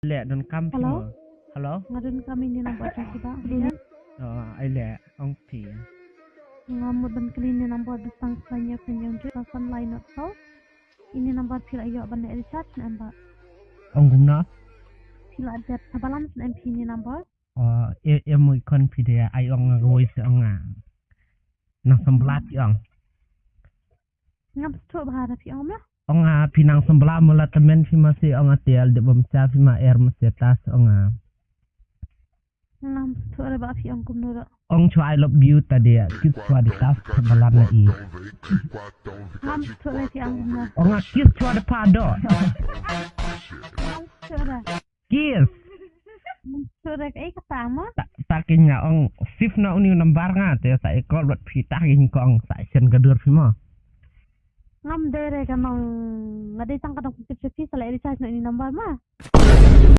lẹ don kam phi Hello? mo hello Ngadun kami ni nampak kita. Dia ai lẹ ong phi ngamut ban kali ni nampak besang banyak penjang tu pasal lain not so. Ini nampak pila ayok ban recharge nampak. ong gum na Pila ada balance MP ni nampak. em moi kon phi de ai ong ngoi se ong nang semblat ong Ngam stok bahara pi ong lah. ong phi nang semblat mula temen phi masih ong atel de bom cha phi ma air mesetas ong Ngam stok ada ba pi ong kum nura. ong chu I love you tadi kis chua di tas balan na i Ngam stok le pi ong kum nura. ong kis chua de pa do Ngam stok ada. kis Stok ada kai kata ma. takinya ong sif na uni nambar nga te sa ekol bat phi takin ko ong sa chen gadur phi mo Ngam dere ka nang ngadai tang ka nang pipip sala recharge na ini nampak ma.